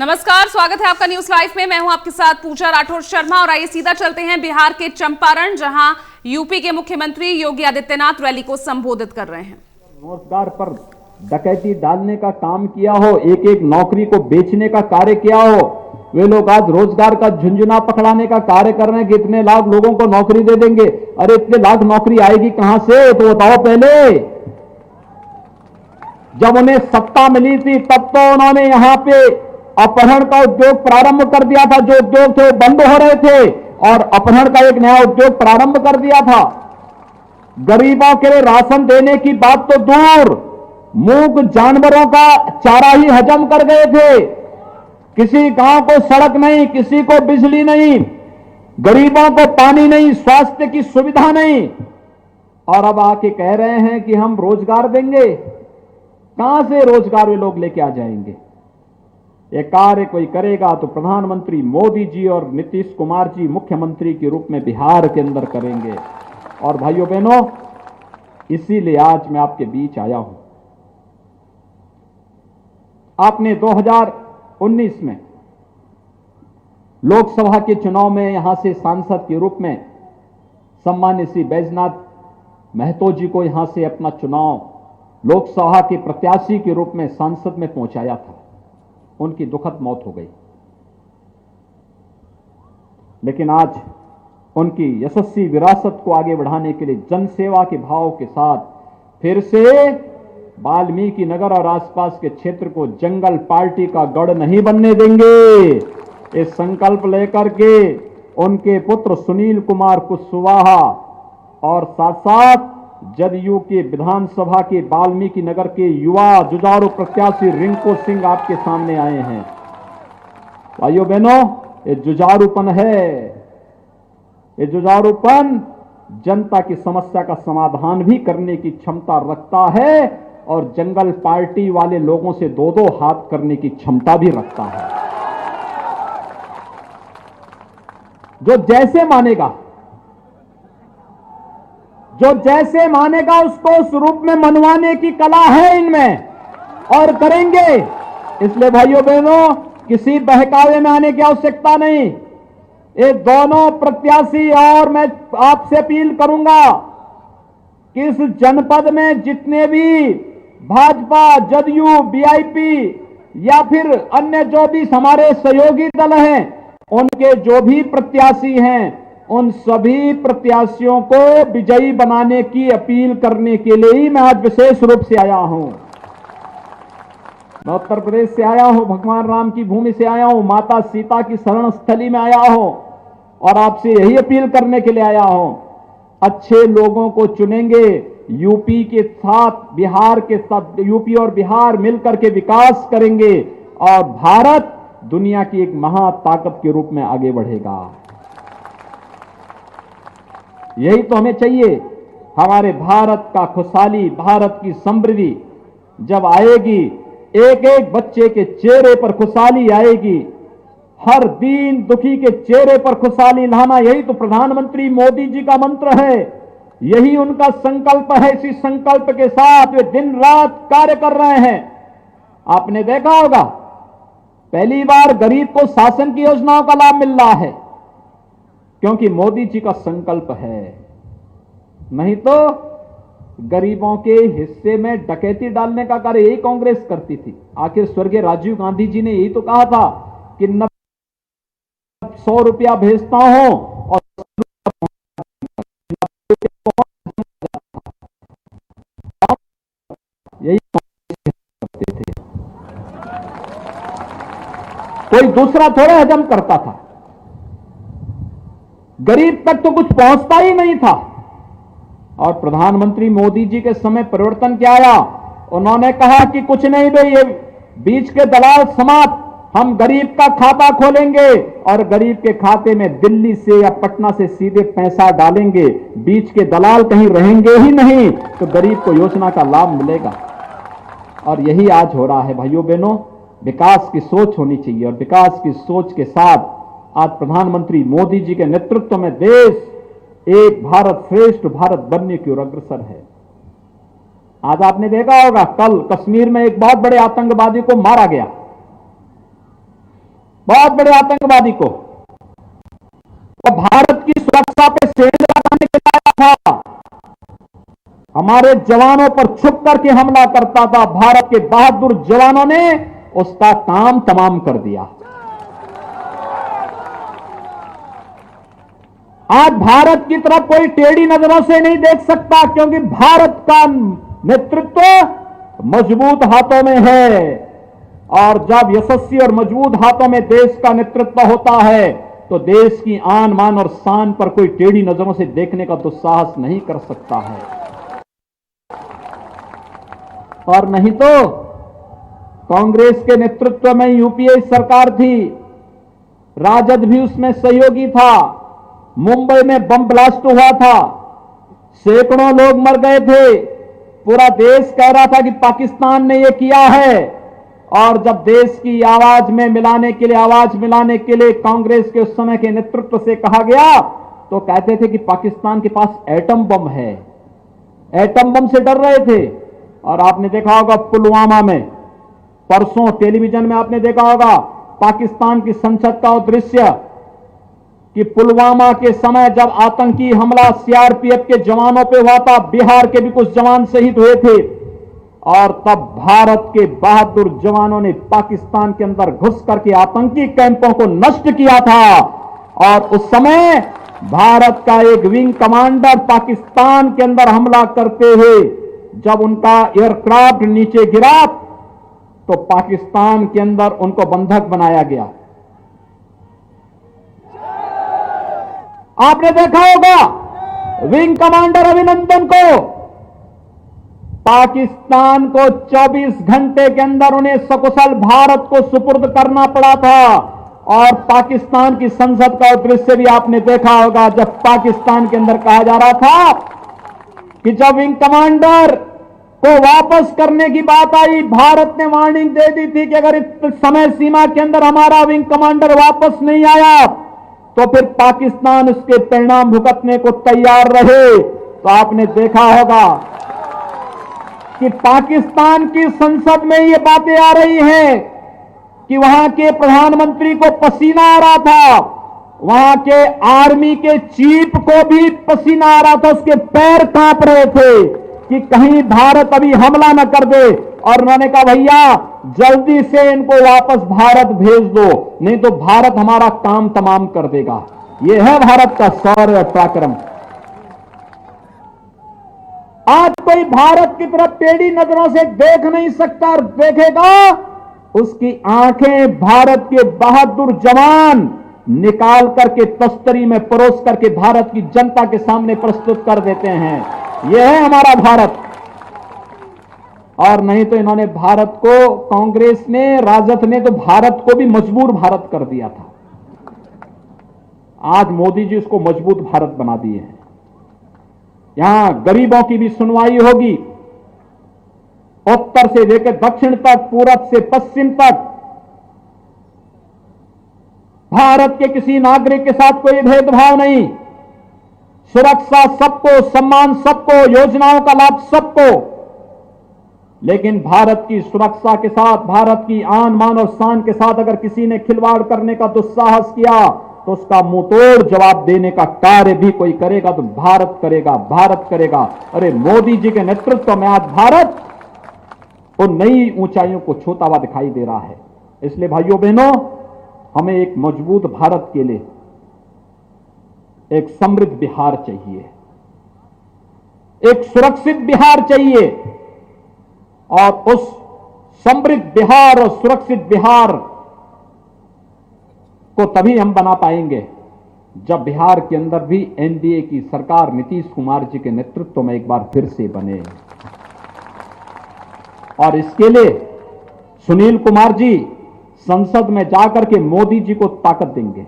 नमस्कार, स्वागत है आपका न्यूज लाइव में। मैं हूं आपके साथ पूजा राठौर शर्मा और आइए सीधा चलते हैं बिहार के चंपारण, जहां यूपी के मुख्यमंत्री योगी आदित्यनाथ रैली को संबोधित कर रहे हैं। रोजगार पर डकैती डालने का काम किया हो, एक एक नौकरी को बेचने का कार्य किया हो, वे लोग आज रोजगार का झुंझुना पकड़ाने का कार्य कर रहे हैं कि इतने लाख लोगों को नौकरी दे देंगे। अरे इतने लाख नौकरी आएगी कहां से, तो बताओ पहले। जब उन्हें सत्ता मिली थी तब तो उन्होंने यहां पे अपहरण का उद्योग प्रारंभ कर दिया था। जो उद्योग थे वो बंद हो रहे थे और अपहरण का एक नया उद्योग प्रारंभ कर दिया था। गरीबों के लिए राशन देने की बात तो दूर, मूक जानवरों का चारा ही हजम कर गए थे। किसी गांव को सड़क नहीं, किसी को बिजली नहीं, गरीबों को पानी नहीं, स्वास्थ्य की सुविधा नहीं, और अब आके कह रहे हैं कि हम रोजगार देंगे। कहां से रोजगार वे लोग लेके आ जाएंगे? ये कार्य कोई करेगा तो प्रधानमंत्री मोदी जी और नीतीश कुमार जी मुख्यमंत्री के रूप में बिहार के अंदर करेंगे। और भाइयों बहनों, इसीलिए आज मैं आपके बीच आया हूं। आपने 2019 में लोकसभा के चुनाव में यहां से सांसद के रूप में सम्मान्य श्री बैजनाथ महतो जी को यहां से अपना चुनाव लोकसभा के प्रत्याशी के रूप में सांसद में पहुंचाया था। उनकी दुखद मौत हो गई, लेकिन आज उनकी यशस्वी विरासत को आगे बढ़ाने के लिए जनसेवा के भाव के साथ फिर से वाल्मीकि नगर और आसपास के क्षेत्र को जंगल पार्टी का गढ़ नहीं बनने देंगे। इस संकल्प लेकर के उनके पुत्र सुनील कुमार कुशवाहा और साथ साथ जदयू के विधानसभा के वाल्मीकि नगर के युवा जुझारू प्रत्याशी रिंकू सिंह आपके सामने आए हैं। भाइयों बहनों, ये जुझारूपन है, ये जुझारूपन जनता की समस्या का समाधान भी करने की क्षमता रखता है और जंगल पार्टी वाले लोगों से दो दो हाथ करने की क्षमता भी रखता है। जो जैसे मानेगा, जो जैसे मानेगा उसको उस रूप में मनवाने की कला है इनमें, और करेंगे। इसलिए भाइयों बहनों, किसी बहकावे में आने की आवश्यकता नहीं। ये दोनों प्रत्याशी, और मैं आपसे अपील करूंगा कि इस जनपद में जितने भी भाजपा, जदयू, बीआईपी या फिर अन्य जो भी हमारे सहयोगी दल हैं, उनके जो भी प्रत्याशी हैं, उन सभी प्रत्याशियों को विजयी बनाने की अपील करने के लिए ही मैं आज विशेष रूप से आया हूं। मैं उत्तर प्रदेश से आया हूं, भगवान राम की भूमि से आया हूं, माता सीता की शरण स्थली में आया हूं, और आपसे यही अपील करने के लिए आया हूं। अच्छे लोगों को चुनेंगे, यूपी के साथ बिहार के साथ, यूपी और बिहार मिलकर के विकास करेंगे और भारत दुनिया की एक महाताकत के रूप में आगे बढ़ेगा। यही तो हमें चाहिए। हमारे भारत का खुशहाली, भारत की समृद्धि जब आएगी, एक एक बच्चे के चेहरे पर खुशहाली आएगी, हर दीन दुखी के चेहरे पर खुशहाली लाना, यही तो प्रधानमंत्री मोदी जी का मंत्र है, यही उनका संकल्प है। इसी संकल्प के साथ वे दिन रात कार्य कर रहे हैं। आपने देखा होगा, पहली बार गरीब को शासन की योजनाओं का लाभ मिल रहा है, क्योंकि मोदी जी का संकल्प है। नहीं तो गरीबों के हिस्से में डकैती डालने का कार्य यही कांग्रेस करती थी। आखिर स्वर्गीय राजीव गांधी जी ने यही तो कहा था कि 100 रुपया भेजता हूं और यही करते थे, कोई दूसरा थोड़ा हजम करता था। गरीब तक तो कुछ पहुंचता ही नहीं था। और प्रधानमंत्री मोदी जी के समय परिवर्तन क्या आया? उन्होंने कहा कि कुछ नहीं भाई, ये बीच के दलाल समाप्त, हम गरीब का खाता खोलेंगे और गरीब के खाते में दिल्ली से या पटना से सीधे पैसा डालेंगे, बीच के दलाल कहीं रहेंगे ही नहीं, तो गरीब को योजना का लाभ मिलेगा। और यही आज हो रहा है। भाइयों बहनों, विकास की सोच होनी चाहिए, और विकास की सोच के साथ आज प्रधानमंत्री मोदी जी के नेतृत्व में देश एक भारत श्रेष्ठ भारत बनने की ओर अग्रसर है। आज आपने देखा होगा, कल कश्मीर में एक बहुत बड़े आतंकवादी को मारा गया। बहुत बड़े आतंकवादी को, और भारत की सुरक्षा पे सेंध लगाने के लिए आया था। हमारे जवानों पर छुप करके हमला करता था। भारत के बहादुर जवानों ने उसका काम तमाम कर दिया। आज भारत की तरफ कोई टेढ़ी नजरों से नहीं देख सकता, क्योंकि भारत का नेतृत्व मजबूत हाथों में है। और जब यशस्वी और मजबूत हाथों में देश का नेतृत्व होता है तो देश की आन मान और शान पर कोई टेढ़ी नजरों से देखने का दुस्साहस नहीं कर सकता है। और नहीं तो कांग्रेस के नेतृत्व में यूपीए सरकार थी, राजद भी उसमें सहयोगी था। मुंबई में बम ब्लास्ट हुआ था, सैकड़ों लोग मर गए थे। पूरा देश कह रहा था कि पाकिस्तान ने यह किया है। और जब देश की आवाज में मिलाने के लिए, आवाज मिलाने के लिए कांग्रेस के उस समय के नेतृत्व से कहा गया तो कहते थे कि पाकिस्तान के पास एटम बम है। एटम बम से डर रहे थे। और आपने देखा होगा पुलवामा में, परसों टेलीविजन में आपने देखा होगा पाकिस्तान की संसद का दृश्य कि पुलवामा के समय जब आतंकी हमला सीआरपीएफ के जवानों पे हुआ था, बिहार के भी कुछ जवान शहीद हुए थे। और तब भारत के बहादुर जवानों ने पाकिस्तान के अंदर घुस करके आतंकी कैंपों को नष्ट किया था। और उस समय भारत का एक विंग कमांडर पाकिस्तान के अंदर हमला करते हुए जब उनका एयरक्राफ्ट नीचे गिरा तो पाकिस्तान के अंदर उनको बंधक बनाया गया। आपने देखा होगा विंग कमांडर अभिनंदन को पाकिस्तान को 24 घंटे के अंदर उन्हें सकुशल भारत को सुपुर्द करना पड़ा था। और पाकिस्तान की संसद का दृश्य भी आपने देखा होगा जब पाकिस्तान के अंदर कहा जा रहा था कि जब विंग कमांडर को वापस करने की बात आई, भारत ने वार्निंग दे दी थी कि अगर इस समय सीमा के अंदर हमारा विंग कमांडर वापस नहीं आया तो फिर पाकिस्तान उसके परिणाम भुगतने को तैयार रहे। तो आपने देखा होगा कि पाकिस्तान की संसद में ये बातें आ रही हैं कि वहां के प्रधानमंत्री को पसीना आ रहा था, वहां के आर्मी के चीफ को भी पसीना आ रहा था, उसके पैर कांप रहे थे कि कहीं भारत अभी हमला न कर दे। और उन्होंने कहा भैया जल्दी से इनको वापस भारत भेज दो, नहीं तो भारत हमारा काम तमाम कर देगा। यह है भारत का शौर्य और पराक्रम। आज कोई भारत की तरफ टेढ़ी नजरों से देख नहीं सकता, और देखेगा उसकी आंखें भारत के बहादुर जवान निकाल करके तस्तरी में परोस करके भारत की जनता के सामने प्रस्तुत कर देते हैं। यह है हमारा भारत। और नहीं तो इन्होंने भारत को, कांग्रेस ने, राजद ने तो भारत को भी मजबूर भारत कर दिया था। आज मोदी जी उसको मजबूत भारत बना दिए हैं। यहां गरीबों की भी सुनवाई होगी, उत्तर से लेकर दक्षिण तक, पूरब से पश्चिम तक। भारत के किसी नागरिक के साथ कोई भेदभाव नहीं, सुरक्षा सबको, सम्मान सबको, योजनाओं का लाभ सबको। लेकिन भारत की सुरक्षा के साथ, भारत की आन मान और शान के साथ अगर किसी ने खिलवाड़ करने का दुस्साहस किया तो उसका मुंहतोड़ जवाब देने का कार्य भी कोई करेगा तो भारत करेगा, भारत करेगा। अरे मोदी जी के नेतृत्व में आज भारत उन नई ऊंचाइयों को छूता हुआ दिखाई दे रहा है। इसलिए भाइयों बहनों, हमें एक मजबूत भारत के लिए एक समृद्ध बिहार चाहिए, एक सुरक्षित बिहार चाहिए। और उस समृद्ध बिहार और सुरक्षित बिहार को तभी हम बना पाएंगे जब बिहार के अंदर भी एनडीए की सरकार नीतीश कुमार जी के नेतृत्व में एक बार फिर से बने। और इसके लिए सुनील कुमार जी संसद में जाकर के मोदी जी को ताकत देंगे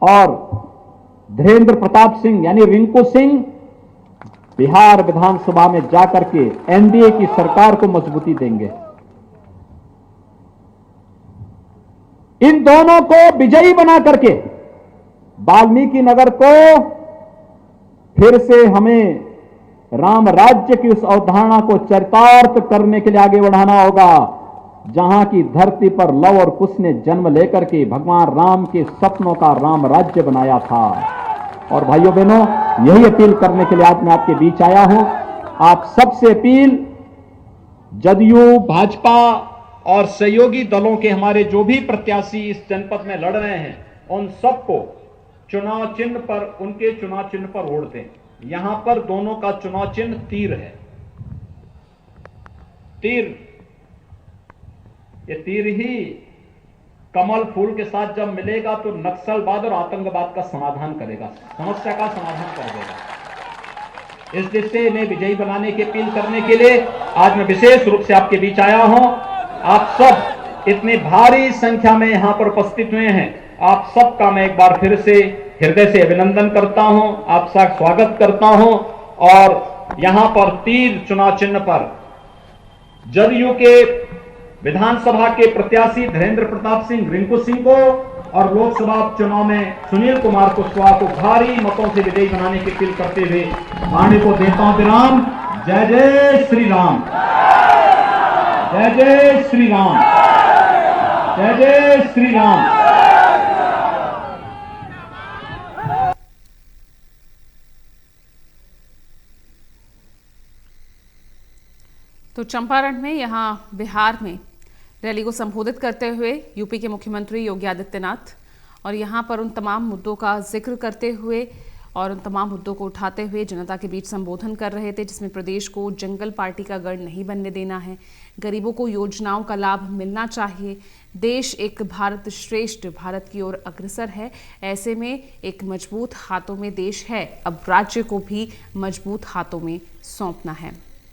और धीरेन्द्र प्रताप सिंह यानी रिंकू सिंह बिहार विधानसभा में जाकर के एनडीए की सरकार को मजबूती देंगे। इन दोनों को विजयी बना करके वाल्मीकि नगर को फिर से हमें राम राज्य की उस अवधारणा को चरितार्थ करने के लिए आगे बढ़ाना होगा। जहां की धरती पर लव और कुश ने जन्म लेकर के भगवान राम के सपनों का राम राज्य बनाया था। और भाइयों बहनों, यही अपील करने के लिए आज मैं आपके बीच आया हूं। आप सबसे अपील, जदयू, भाजपा और सहयोगी दलों के हमारे जो भी प्रत्याशी इस जनपद में लड़ रहे हैं, उन सबको चुनाव चिन्ह पर, उनके चुनाव चिन्ह पर वोट दें। यहां पर दोनों का चुनाव चिन्ह तीर है। तीर, ये तीर ही कमल फूल के साथ जब मिलेगा तो नक्सलवाद और आतंकवाद का समाधान करेगा, समस्या का समाधान कर देगा। इस दिशा में विजयी बनाने की अपील करने के लिए आज मैं विशेष रूप से आपके बीच आया हूं। आप सब इतनी भारी संख्या में यहां पर उपस्थित हुए हैं, आप सबका मैं एक बार फिर से हृदय से अभिनंदन करता हूं, आपका स्वागत करता हूं। और यहां पर तीर चुनाव चिन्ह पर जदयू के विधानसभा के प्रत्याशी धीरेन्द्र प्रताप सिंह रिंकू सिंह को और लोकसभा चुनाव में सुनील कुमार कुशवाहा को भारी मतों से विजयी बनाने की अपील करते हुए वाणी को देता हूं विराम। जय जय श्री राम, जय जय श्री राम, जय जय श्री राम। तो चंपारण में, यहाँ बिहार में रैली को संबोधित करते हुए यूपी के मुख्यमंत्री योगी आदित्यनाथ और यहाँ पर उन तमाम मुद्दों का जिक्र करते हुए और उन तमाम मुद्दों को उठाते हुए जनता के बीच संबोधन कर रहे थे, जिसमें प्रदेश को जंगल पार्टी का गढ़ नहीं बनने देना है, गरीबों को योजनाओं का लाभ मिलना चाहिए, देश एक भारत श्रेष्ठ भारत की ओर अग्रसर है। ऐसे में एक मजबूत हाथों में देश है, अब राज्य को भी मजबूत हाथों में सौंपना है।